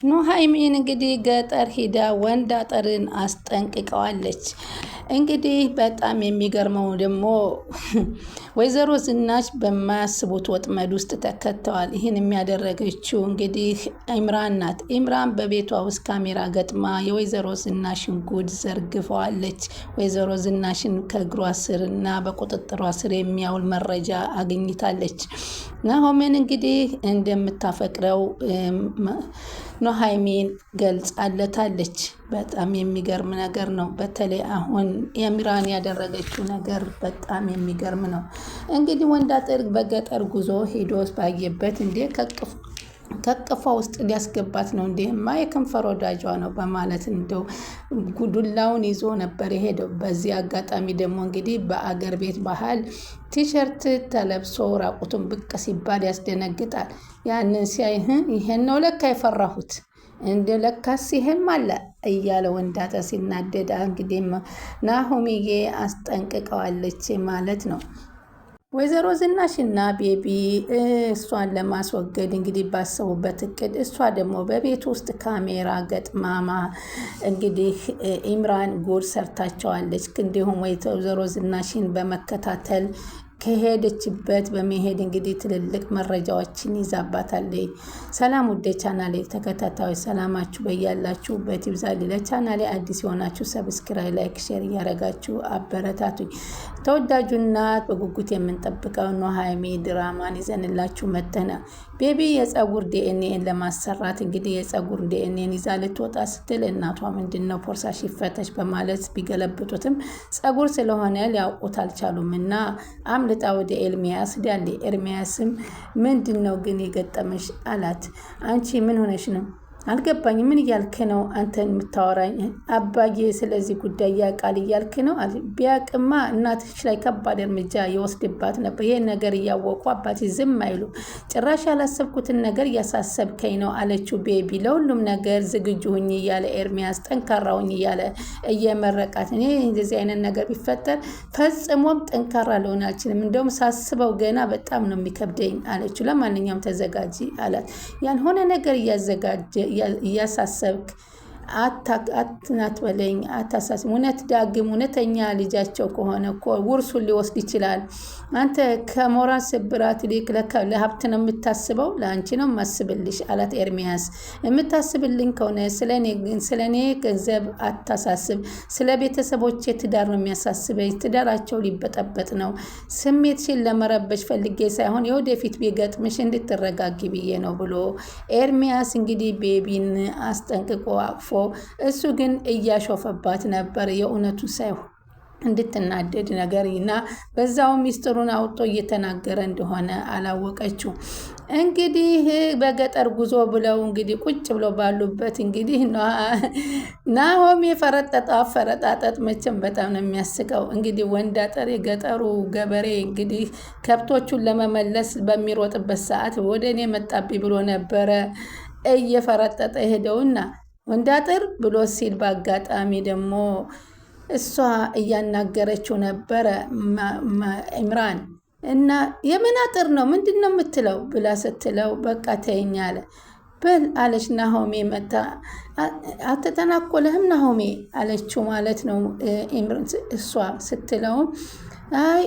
ኑሃሚን እንግዲህ ገጠር ሂዳ ወንድ አጠርን አስጠንቅቀዋለች። እንግዲህ በጣም የሚገርመው ደግሞ ወይዘሮ ዝናሽ በማያስቡት ወጥመድ ውስጥ ተከተዋል። ይህን የሚያደረገችው እንግዲህ ኢምራን ናት። ኢምራን በቤቷ ውስጥ ካሜራ ገጥማ የወይዘሮ ዝናሽን ጉድ ዘርግፈዋለች። ወይዘሮ ዝናሽን ከእግሯ ስር እና በቁጥጥሯ ስር የሚያውል መረጃ አግኝታለች። ናሆምን እንግዲህ እንደምታፈቅረው ኑሃሚን ገልጻለታለች። በጣም የሚገርም ነገር ነው። በተለይ አሁን ኢምራን ያደረገችው ነገር በጣም የሚገርም ነው። እንግዲህ ወንድ አጥር በገጠር ጉዞ ሄዶ ባየበት እንዴ ከቅፏ ውስጥ ሊያስገባት ነው እንዴማ የከንፈር ወዳጇ ነው በማለት እንደው ጉዱላውን ይዞ ነበር የሄደው። በዚህ አጋጣሚ ደግሞ እንግዲህ በአገር ቤት ባህል ቲሸርት ተለብሶ ራቁቱን ብቅ ሲባል ያስደነግጣል። ያንን ሲያይ ይሄን ነው ለካ የፈራሁት እንደ ለካስ ይሄም አለ እያለ ወንዳታ ሲናደድ እንግዲህ ናሆምዬ አስጠንቅቀዋለች ማለት ነው። ወይዘሮ ዝናሽና ቤቢ እሷን ለማስወገድ እንግዲህ ባሰቡበት እቅድ እሷ ደግሞ በቤት ውስጥ ካሜራ ገጥማማ እንግዲህ ኢምራን ጉድ ሰርታቸዋለች። እንዲሁም ወይዘሮ ዝናሽን በመከታተል ከሄደችበት በመሄድ እንግዲህ ትልልቅ መረጃዎችን ይዛባታለች። ሰላም ውዴ ቻናሌ ተከታታዮች ሰላማችሁ በያላችሁበት ይብዛል። ለቻናሌ አዲስ የሆናችሁ ሰብስክራይብ፣ ላይክ፣ ሼር እያደረጋችሁ አበረታቱኝ። ተወዳጁና በጉጉት የምንጠብቀው ኑሃሚን ድራማን ይዘንላችሁ መተና ቤቢ የፀጉር ዲኤንኤን ለማሰራት እንግዲህ የፀጉር ዲኤንኤን ይዛ ልትወጣ ስትል እናቷ ምንድነው ፖርሳሽ ይፈተሽ በማለት ቢገለብጡትም ፀጉር ስለሆነ ሊያውቁት አልቻሉም እና አምልጣ ወደ ኤርሚያስ ዳሌ። ኤርሚያስም ምንድነው ግን የገጠመሽ አላት። አንቺ ምን ሆነሽ ነው? አልገባኝ። ምን እያልክ ነው አንተን የምታወራኝ? አባዬ ስለዚህ ጉዳይ ያውቃል እያልክ ነው? ቢያቅማ እናትሽ ላይ ከባድ እርምጃ የወስድባት ነበር። ይሄን ነገር እያወቁ አባቴ ዝም አይሉ። ጭራሽ ያላሰብኩትን ነገር እያሳሰብከኝ ነው አለችው ቤቢ። ለሁሉም ነገር ዝግጁ ሁኝ እያለ ኤርሚያስ ጠንካራ ሁኝ እያለ እየመረቃት፣ እኔ እንደዚህ አይነት ነገር ቢፈጠር ፈጽሞም ጠንካራ ልሆን አልችልም፣ እንደውም ሳስበው ገና በጣም ነው የሚከብደኝ አለችው። ለማንኛውም ተዘጋጂ አላት። ያልሆነ ነገር እያሳሰብክ አትናትበለኝ፣ አታሳስብ። እውነት ዳግም እውነተኛ ልጃቸው ከሆነ እኮ ውርሱን ሊወስድ ይችላል። አንተ ከሞራል ስብራት ይልቅ ለሀብት ነው የምታስበው? ለአንቺ ነው የማስብልሽ አላት ኤርሚያስ። የምታስብልኝ ከሆነ ስለኔ ገንዘብ አታሳስብ፣ ስለ ቤተሰቦቼ ትዳር ነው የሚያሳስበኝ። ትዳራቸው ሊበጠበጥ ነው። ስሜትሽን ለመረበሽ ፈልጌ ሳይሆን የወደፊት ቢገጥምሽ እንድትረጋጊ ብዬ ነው ብሎ ኤርሚያስ እንግዲህ ቤቢን አስጠንቅቆ አቅፎ እሱ ግን እያሾፈባት ነበር። የእውነቱ ሳይሆን እንድትናደድ ነገር እና በዛው ሚስጥሩን አውጦ እየተናገረ እንደሆነ አላወቀችው። እንግዲህ በገጠር ጉዞ ብለው እንግዲህ ቁጭ ብለው ባሉበት እንግዲህ ናሆም የፈረጠጠ አፈረጣጠጥ መቼም በጣም ነው የሚያስቀው። እንግዲህ ወንድ አጠር የገጠሩ ገበሬ እንግዲህ ከብቶቹን ለመመለስ በሚሮጥበት ሰዓት ወደ እኔ መጣብኝ ብሎ ነበረ እየፈረጠጠ ሄደውና ወንድ አጥር ብሎ ሲል በአጋጣሚ ደግሞ እሷ እያናገረችው ነበረ ኢምራን እና የምን አጥር ነው ምንድን ነው የምትለው ብላ ስትለው በቃ ተይኝ አለ። በል አለች ናሆሜ መታ። አልተተናኮለህም ናሆሜ አለችው ማለት ነው እሷ ስትለውም አይ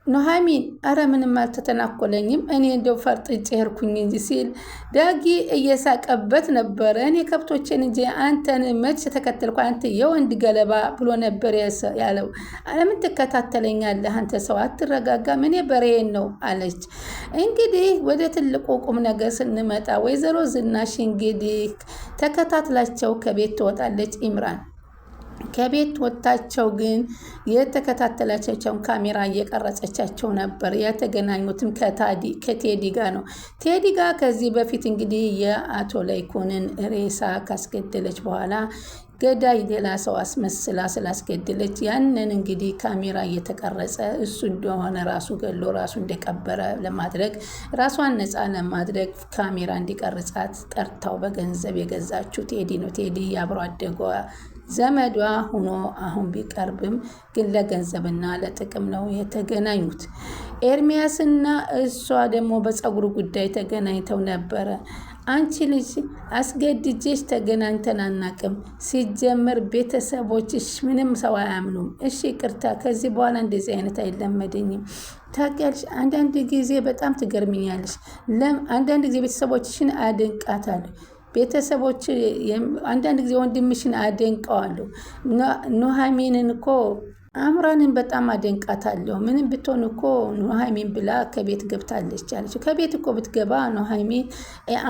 ኑሃሚን አረ ምንም አልተተናኮለኝም እኔ እንደው ፈርጥጬ ሄድኩኝ እንጂ ሲል ዳጊ እየሳቀበት ነበረ። እኔ ከብቶችን እንጂ አንተን መች ተከተልኩ አንተ የወንድ ገለባ ብሎ ነበር ያለው። ለምን ትከታተለኛለህ አንተ ሰው አትረጋጋም? እኔ በሬን ነው አለች። እንግዲህ ወደ ትልቁ ቁም ነገር ስንመጣ ወይዘሮ ዝናሽ እንግዲህ ተከታትላቸው ከቤት ትወጣለች። ኢምራን ከቤት ወጣቸው ግን የተከታተለቻቸውን ካሜራ እየቀረጸቻቸው ነበር። የተገናኙትም ከቴዲ ጋር ነው። ቴዲ ጋር ከዚህ በፊት እንግዲህ የአቶ ላይኩንን ሬሳ ካስገደለች በኋላ ገዳይ ሌላ ሰው አስመስላ ስላስገደለች ያንን እንግዲህ ካሜራ እየተቀረጸ እሱ እንደሆነ ራሱ ገሎ ራሱ እንደቀበረ ለማድረግ ራሷን ነፃ ለማድረግ ካሜራ እንዲቀርጻት ጠርታው በገንዘብ የገዛችው ቴዲ ነው። ቴዲ ያብሮ አደጓ ዘመዷ ሆኖ አሁን ቢቀርብም ግን ለገንዘብና ለጥቅም ነው የተገናኙት። ኤርሚያስና እሷ ደግሞ በፀጉር ጉዳይ ተገናኝተው ነበረ። አንቺ ልጅ አስገድጄሽ ተገናኝተን አናቅም። ሲጀምር ቤተሰቦችሽ ምንም ሰው አያምኑም። እሺ ቅርታ፣ ከዚህ በኋላ እንደዚህ አይነት አይለመደኝም። ታውቂያለሽ፣ አንዳንድ ጊዜ በጣም ትገርምኛለሽ። አንዳንድ ጊዜ ቤተሰቦችሽን አደንቃታለሁ። ቤተሰቦች አንዳንድ ጊዜ ወንድምሽን አደንቀዋለሁ። ኑሐሚንን እኮ አምራንን በጣም አደንቃታለሁ። ምንም ብትሆን እኮ ኑሐሚን ብላ ከቤት ገብታለች አለች። ከቤት እኮ ብትገባ ኑሐሚን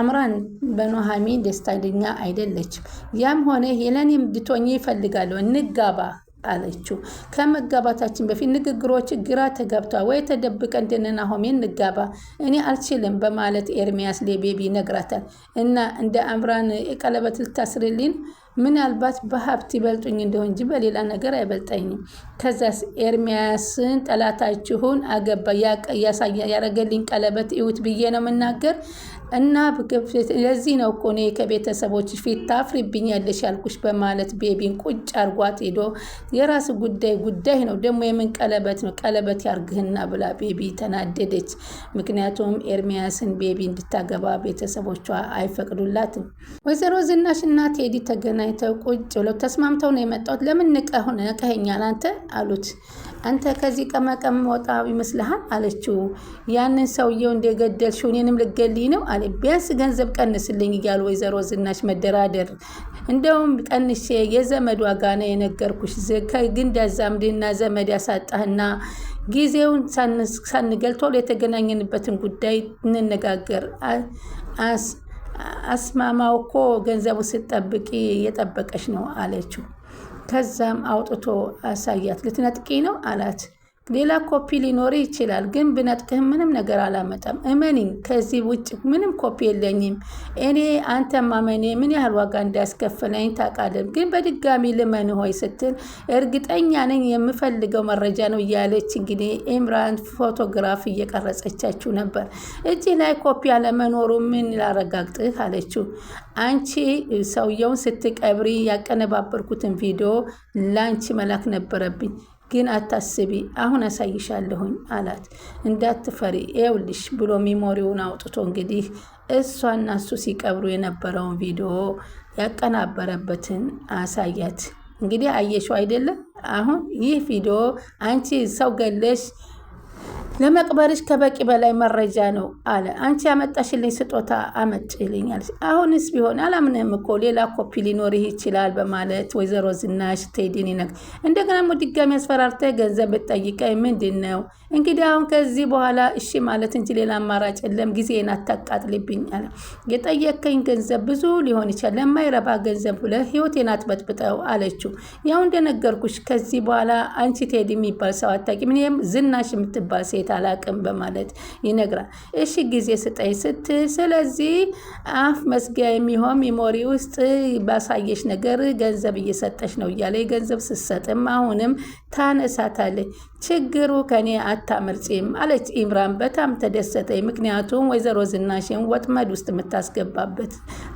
አምራን በኑሐሚን ደስተኛ አይደለችም። ያም ሆነ የለኔም እንድትሆኚ ይፈልጋለሁ፣ እንጋባ አለችው። ከመጋባታችን በፊት ንግግሮች ግራ ተጋብቷል። ወይ ተደብቀ እንደነ ናሆሜን እንጋባ፣ እኔ አልችልም በማለት ኤርሚያስ ለቤቢ ይነግራታል። እና እንደ አምራን ቀለበት ልታስርልኝ ምናልባት በሀብት ይበልጡኝ እንደሆን እንጂ በሌላ ነገር አይበልጠኝም። ከዛስ ኤርሚያስን ጠላታችሁን አገባ ያረገልኝ ቀለበት እዩት ብዬ ነው የምናገር እና ለዚህ ነው እኮ እኔ ከቤተሰቦች ፊት ታፍሪብኛለሽ ያልኩሽ በማለት ቤቢን ቁጭ አርጓት ሄዶ የራስ ጉዳይ ነው ደግሞ የምን ቀለበት ነው ቀለበት ያርግህና ብላ ቤቢ ተናደደች። ምክንያቱም ኤርሚያስን ቤቢ እንድታገባ ቤተሰቦቿ አይፈቅዱላትም። ወይዘሮ ዝናሽ እና ቴዲ ተገናኝተው ቁጭ ብለው ተስማምተው ነው የመጣሁት። ለምን ነቀኸኛል አንተ አሉት። አንተ ከዚህ ቀመቀም ወጣ ይመስልሃል አለችው። ያንን ሰውየው እንደገደልሽው እኔንም ልገልይ ነው አለ። ቢያንስ ገንዘብ ቀንስልኝ እያሉ ወይዘሮ ዝናሽ መደራደር እንደውም ቀንሼ የዘመድ ዋጋ ነው የነገርኩሽ። ከግንድ አዛምድና ዘመድ ያሳጣህና ጊዜውን ሳንገል ቶሎ የተገናኘንበትን ጉዳይ እንነጋገር። አስማማው እኮ ገንዘቡ ስትጠብቂ እየጠበቀሽ ነው አለችው። ከዛም አውጥቶ አሳያት። ልትነጥቂ ነው አላት። ሌላ ኮፒ ሊኖር ይችላል፣ ግን ብነጥቅህም ምንም ነገር አላመጣም። እመኒኝ፣ ከዚህ ውጭ ምንም ኮፒ የለኝም። እኔ አንተ ማመኔ ምን ያህል ዋጋ እንዳያስከፍለኝ ታውቃለህ። ግን በድጋሚ ልመን ሆይ ስትል እርግጠኛ ነኝ የምፈልገው መረጃ ነው እያለች እንግዲህ ኢምራን ፎቶግራፍ እየቀረጸቻችሁ ነበር። እጅህ ላይ ኮፒ አለመኖሩ ምን ላረጋግጥህ አለችው። አንቺ ሰውየውን ስትቀብሪ ያቀነባበርኩትን ቪዲዮ ላንቺ መላክ ነበረብኝ፣ ግን አታስቢ፣ አሁን አሳይሻለሁኝ አላት። እንዳትፈሪ ይኸውልሽ ብሎ ሚሞሪውን አውጥቶ እንግዲህ እሷና እሱ ሲቀብሩ የነበረውን ቪዲዮ ያቀናበረበትን አሳያት። እንግዲህ አየሽው አይደለም? አሁን ይህ ቪዲዮ አንቺ ሰው ገለሽ ለመቅበርሽ ከበቂ በላይ መረጃ ነው አለ። አንቺ ያመጣሽልኝ ስጦታ አመጭልኝ አለች። አሁንስ ቢሆን አላምንም እኮ ሌላ ኮፒ ሊኖርህ ይችላል በማለት ወይዘሮ ዝናሽ ቴዲን ይነግ እንደገና ድጋሚ አስፈራርተህ ገንዘብ ብትጠይቀኝ ምንድን ነው እንግዲህ አሁን ከዚህ በኋላ እሺ ማለት እንጂ ሌላ አማራጭ የለም፣ ጊዜን አታቃጥልብኝ አለ። የጠየከኝ ገንዘብ ብዙ ሊሆን ይችላል፣ ለማይረባ ገንዘብ ብለህ ህይወቴን አትበጥብጠው አለችው። ያው እንደነገርኩሽ ከዚህ በኋላ አንቺ ቴዲ የሚባል ሰው አታውቂም፣ እኔም ዝናሽ የምትባል ሴት አላቅም በማለት ይነግራል። እሺ ጊዜ ስጠኝ ስትል ስለዚህ አፍ መስጊያ የሚሆን ሜሞሪ ውስጥ ባሳየሽ ነገር ገንዘብ እየሰጠሽ ነው እያለ ገንዘብ ስትሰጥም አሁንም ታነሳታለች። ችግሩ ከኔ አታመልጪም አለች። ኢምራን በጣም ተደሰተ። ምክንያቱም ወይዘሮ ዝናሽን ወጥመድ ውስጥ የምታስገባበት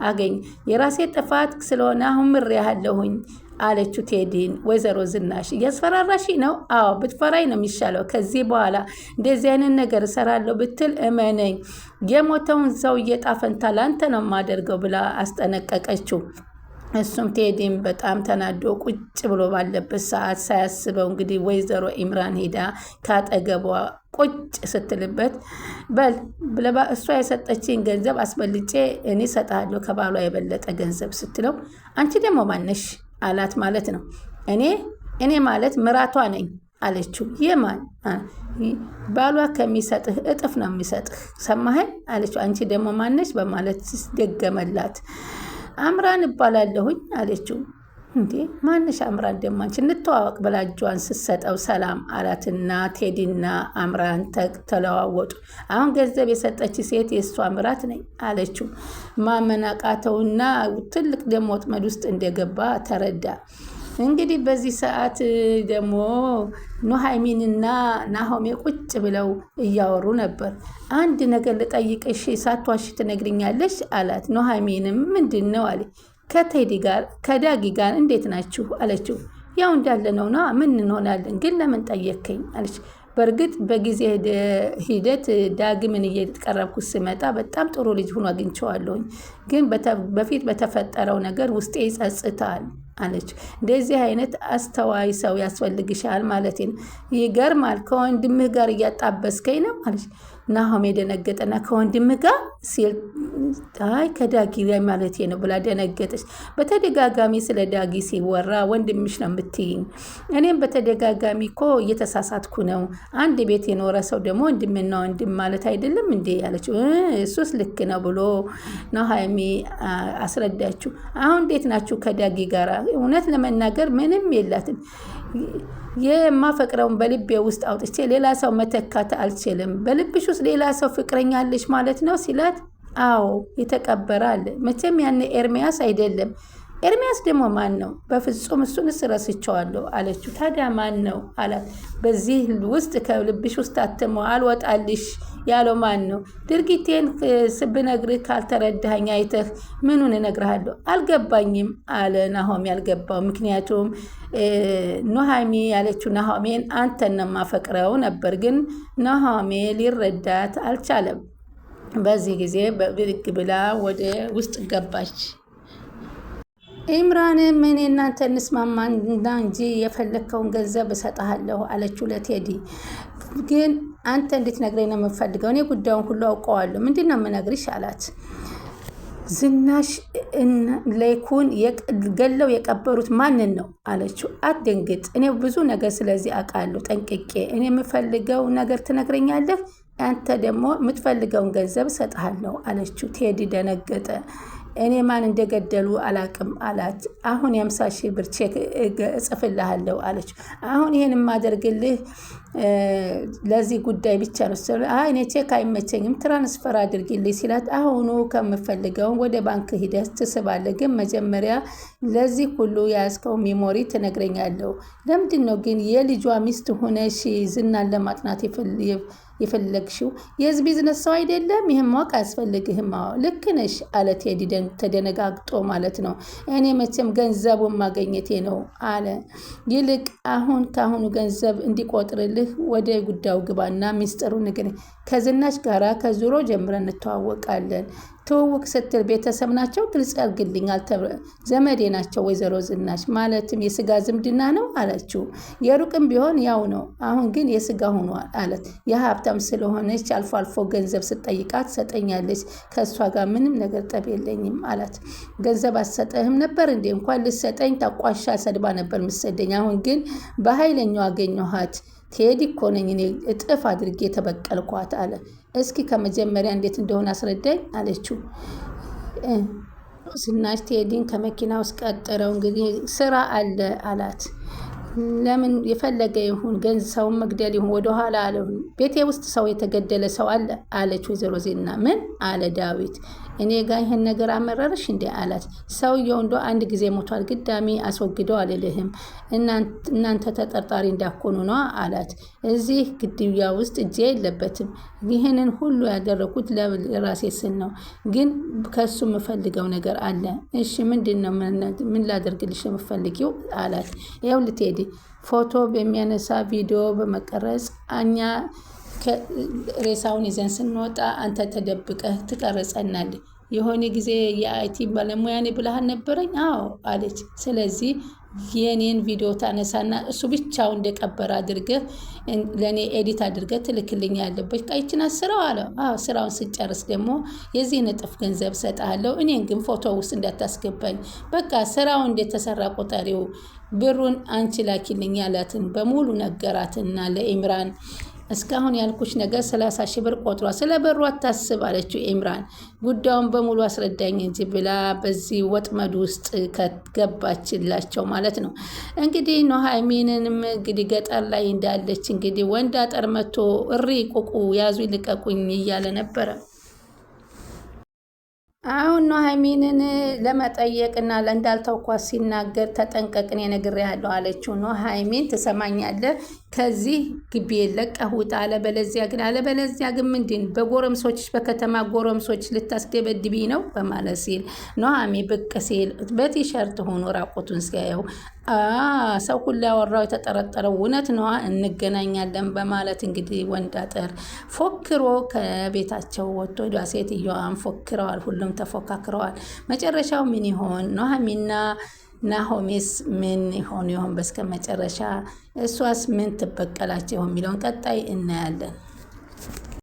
አገኝ። የራሴ ጥፋት ስለሆነ አሁን ምሬያለሁኝ አለችው ቴዲን። ወይዘሮ ዝናሽ እያስፈራራሽ ነው? አዎ ብትፈራኝ ነው የሚሻለው። ከዚህ በኋላ እንደዚህ አይነት ነገር እሰራለሁ ብትል እመነኝ የሞተውን ሰው እየጣፈንታ ላንተ ነው የማደርገው ብላ አስጠነቀቀችው። እሱም ቴዲም በጣም ተናዶ ቁጭ ብሎ ባለበት ሰዓት ሳያስበው እንግዲህ ወይዘሮ ኢምራን ሄዳ ካጠገቧ ቁጭ ስትልበት በል እሷ የሰጠችኝ ገንዘብ አስበልጬ እኔ እሰጥሃለሁ ከባሏ የበለጠ ገንዘብ ስትለው አንቺ ደግሞ ማነሽ አላት። ማለት ነው እኔ ማለት ምራቷ ነኝ አለችው። የማን ባሏ ከሚሰጥህ እጥፍ ነው የሚሰጥህ ሰማኸኝ አለችው። አንቺ ደግሞ ማነሽ በማለት ደገመላት። አምራን እባላለሁኝ አለችው። እንዴ ማንሽ አምራን ደግሞ አንቺ እንተዋወቅ ብላ እጇን ስትሰጠው ሰላም አላትና ቴዲና አምራን ተለዋወጡ። አሁን ገንዘብ የሰጠች ሴት የእሷ ምራት ነኝ አለችው። ማመናቃተውና ትልቅ ደግሞ ወጥመድ ውስጥ እንደገባ ተረዳ። እንግዲህ በዚህ ሰዓት ደግሞ ኑሐሚንና ናሆሜ ቁጭ ብለው እያወሩ ነበር። አንድ ነገር ልጠይቅሽ ሳትዋሽ ትነግሪኛለሽ አላት። ኑሐሚንም ምንድን ነው አለ። ከዳጊ ጋር እንዴት ናችሁ አለችው። ያው እንዳለ ነውና ምን እንሆናለን፣ ግን ለምን ጠየከኝ አለች። በእርግጥ በጊዜ ሂደት ዳግምን እየቀረብኩት ስመጣ በጣም ጥሩ ልጅ ሆኖ አግኝቼዋለሁኝ፣ ግን በፊት በተፈጠረው ነገር ውስጤ ይጸጽታል አለች። እንደዚህ አይነት አስተዋይ ሰው ያስፈልግሻል ማለት ነው። ይገርማል። ከወንድምህ ጋር እያጣበስከኝ ነው አለች። ናሆም የደነገጠና ከወንድምህ ጋር ሲል አይ ከዳጊ ላይ ማለት ነው ብላ ደነገጠች። በተደጋጋሚ ስለ ዳጊ ሲወራ ወንድምሽ ነው የምትይኝ፣ እኔም በተደጋጋሚ እኮ እየተሳሳትኩ ነው። አንድ ቤት የኖረ ሰው ደግሞ ወንድምና ወንድም ማለት አይደለም እንዴ ያለችው። እሱስ ልክ ነው ብሎ ናሆሚ አስረዳችው። አሁን እንዴት ናችሁ ከዳጊ ጋር? እውነት ለመናገር ምንም የላትም። የማፈቅረውን በልቤ ውስጥ አውጥቼ ሌላ ሰው መተካት አልችልም። በልብሽ ውስጥ ሌላ ሰው ፍቅረኛ አለሽ ማለት ነው ሲላት፣ አዎ የተቀበረ አለ። መቼም ያን ኤርሚያስ አይደለም። ኤርሚያስ ደግሞ ማን ነው? በፍጹም እሱንስ ረስቼዋለሁ አለችው። ታዲያ ማን ነው አላት። በዚህ ውስጥ ከልብሽ ውስጥ አትሞ አልወጣልሽ ያለው ማን ነው? ድርጊቴን ብነግርህ ካልተረዳኸኝ አይተህ ምኑን እነግርሃለሁ? አልገባኝም አለ ናሆሜ። ያልገባው ምክንያቱም ኑሃሚ ያለችው ናሆሜን አንተን ነው የማፈቅረው ነበር፣ ግን ናሆሜ ሊረዳት አልቻለም። በዚህ ጊዜ ብድግ ብላ ወደ ውስጥ ገባች። ኢምራንም እኔ እናንተ እንስማማና እንጂ የፈለግከውን ገንዘብ እሰጥሃለሁ አለችው ለቴዲ። ግን አንተ እንድትነግረኝ ነው የምፈልገው፣ እኔ ጉዳዩን ሁሉ አውቀዋለሁ። ምንድን ነው የምነግርሽ አላት። ዝናሽ ላይኩን ገለው የቀበሩት ማንን ነው አለችው። አትደንግጥ፣ እኔ ብዙ ነገር ስለዚህ አውቃለሁ ጠንቅቄ። እኔ የምፈልገው ነገር ትነግረኛለህ፣ አንተ ደግሞ የምትፈልገውን ገንዘብ እሰጥሃለሁ አለችው። ቴዲ ደነገጠ። እኔ ማን እንደገደሉ አላቅም አላት። አሁን የ50 ሺህ ብር ቼክ እጽፍልሃለሁ አለች። አሁን ይሄን የማደርግልህ ለዚህ ጉዳይ ብቻ ነው። እኔ ቼክ አይመቸኝም ትራንስፈር አድርግልኝ ሲላት፣ አሁኑ ከምፈልገውን ወደ ባንክ ሂደህ ትስባለህ፣ ግን መጀመሪያ ለዚህ ሁሉ የያዝከው ሜሞሪ ትነግረኛለሁ። ለምንድን ነው ግን የልጇ ሚስት ሆነሽ ዝናን ለማጥናት የፈለግሽው? የዚህ ቢዝነስ ሰው አይደለም? ይህም ማወቅ አያስፈልግህም። ልክ ነሽ አለ ቴዲ ተደነጋግጦ ማለት ነው። እኔ መቼም ገንዘቡን ማገኘቴ ነው አለ። ይልቅ አሁን ከአሁኑ ገንዘብ እንዲቆጥርልህ ወደ ጉዳዩ ግባና ሚስጥሩ ንገረኝ። ከዝናሽ ጋራ ከዙሮ ጀምረን እንተዋወቃለን። ትውውቅ ስትል ቤተሰብ ናቸው? ግልጽ ያርግልኛል። ዘመዴ ናቸው ወይዘሮ ዝናሽ። ማለትም የስጋ ዝምድና ነው አለችው። የሩቅም ቢሆን ያው ነው። አሁን ግን የስጋ ሆኗል አለት። የሀብታም ስለሆነች አልፎ አልፎ ገንዘብ ስጠይቃት ሰጠኛለች። ከእሷ ጋር ምንም ነገር ጠብ የለኝም አላት። ገንዘብ አትሰጠህም ነበር እንዴ? እንኳን ልሰጠኝ ታቋሻ ሰድባ ነበር ምሰደኝ። አሁን ግን በኃይለኛው አገኘኋት። ቴዲ እኮ ነኝ እኔ እጥፍ አድርጌ ተበቀልኳት አለ። እስኪ ከመጀመሪያ እንዴት እንደሆነ አስረዳኝ አለችው። ዝናሽ ቴዲን ከመኪና ውስጥ ቀጠረው። እንግዲህ ስራ አለ አላት። ለምን የፈለገ ይሁን ሰውን መግደል ይሁን ወደኋላ አለሁን። ቤቴ ውስጥ ሰው የተገደለ ሰው አለ አለች ወይዘሮ ዜና። ምን አለ ዳዊት። እኔ ጋር ይህን ነገር አመረርሽ እንዴ አላት። ሰውየው እንደ አንድ ጊዜ ሞቷል፣ ግዳሚ አስወግደው አልልህም። እናንተ ተጠርጣሪ እንዳኮኑ ነው አላት። እዚህ ግድያ ውስጥ እጄ የለበትም። ይህንን ሁሉ ያደረኩት ለራሴ ስል ነው፣ ግን ከሱ የምፈልገው ነገር አለ። እሺ ምንድን ነው? ምን ላደርግልሽ የምፈልጊው አላት። ይኸው ልትሄድ ፎቶ በሚያነሳ ቪዲዮ በመቀረጽ እኛ ሬሳውን ይዘን ስንወጣ አንተ ተደብቀህ ትቀርጸናለህ። የሆነ ጊዜ የአይቲ ባለሙያ ነኝ ብለሃል ነበረኝ? አዎ አለች። ስለዚህ የኔን ቪዲዮ ታነሳና እሱ ብቻው እንደቀበረ አድርገህ ለእኔ ኤዲት አድርገህ ትልክልኝ ያለበት ቃይችን ስራው አለ። አዎ ስራውን ስጨርስ ደግሞ የዚህን እጥፍ ገንዘብ ሰጣለሁ። እኔን ግን ፎቶ ውስጥ እንዳታስገባኝ። በቃ ስራው እንደተሰራ ቆጠሪው፣ ብሩን አንቺ ላኪልኝ ያላትን በሙሉ ነገራትና ለኢምራን እስካሁን ያልኩሽ ነገር 30 ሺህ ብር ቆጥሯል። ስለ በሩ አታስብ አለችው ኢምራን። ጉዳዩን በሙሉ አስረዳኝ እንጂ ብላ በዚህ ወጥመድ ውስጥ ከገባችላቸው ማለት ነው። እንግዲህ ኑሃሚንንም እንግዲህ ገጠር ላይ እንዳለች እንግዲህ ወንድ አጠር መቶ እሪ ቁቁ ያዙ ይልቀቁኝ እያለ ነበረ። አሁን ኑሐሚንን ለመጠየቅና እንዳልተውኳት ሲናገር ተጠንቀቅን ነግሬሃለሁ አለችው። ኑሐሚን ትሰማኛለህ? ከዚህ ግቢ ለቀህ ውጣ፣ አለበለዚያ ግን ምንድን በጎረምሶች በከተማ ጎረምሶች ልታስደበድቢ ነው በማለት ሲል ኑሐሚን ብቅ ሲል በቲሸርት ሆኖ ራቁቱን ሲያየው ሰው ሁሉ ያወራው የተጠረጠረው እውነት ነዋ፣ እንገናኛለን በማለት እንግዲህ ወንድ አጥር ፎክሮ ከቤታቸው ወጥቶ ሴትዮዋን ፎክረዋል። ሁሉም ተፎካክረዋል። መጨረሻው ምን ይሆን? ኑሐሚንና ናሆሜስ ምን ይሆን በስከ መጨረሻ? እሷስ ምን ትበቀላቸው የሚለውን ቀጣይ እናያለን።